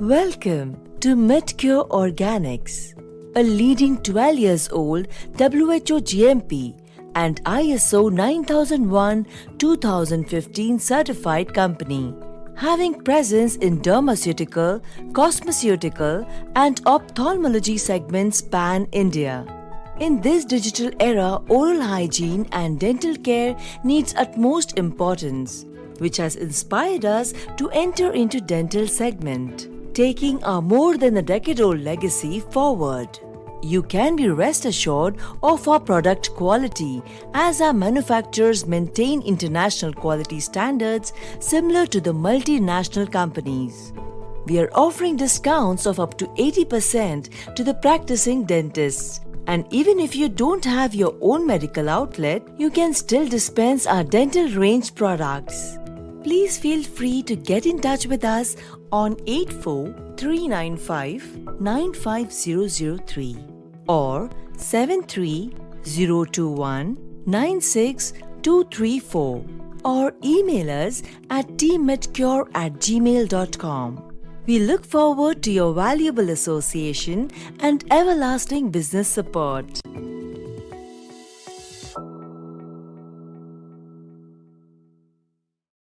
Welcome to MEDCURE Organics, a leading 12 years old WHO GMP and ISO 9001-2015 certified company, having presence in dermaceutical, cosmeceutical and ophthalmology segments pan-India. In this digital era, oral hygiene and dental care needs utmost importance, which has inspired us to enter into dental segment, taking our more than a decade-old legacy forward. You can be rest assured of our product quality as our manufacturers maintain international quality standards similar to the multinational companies. We are offering discounts of up to 80% to the practicing dentists. And even if you don't have your own medical outlet, you can still dispense our dental range products. Please feel free to get in touch with us on 84-395-95003 or 73-021-96234 or email us at tmedcure@gmail.com. We look forward to your valuable association and everlasting business support.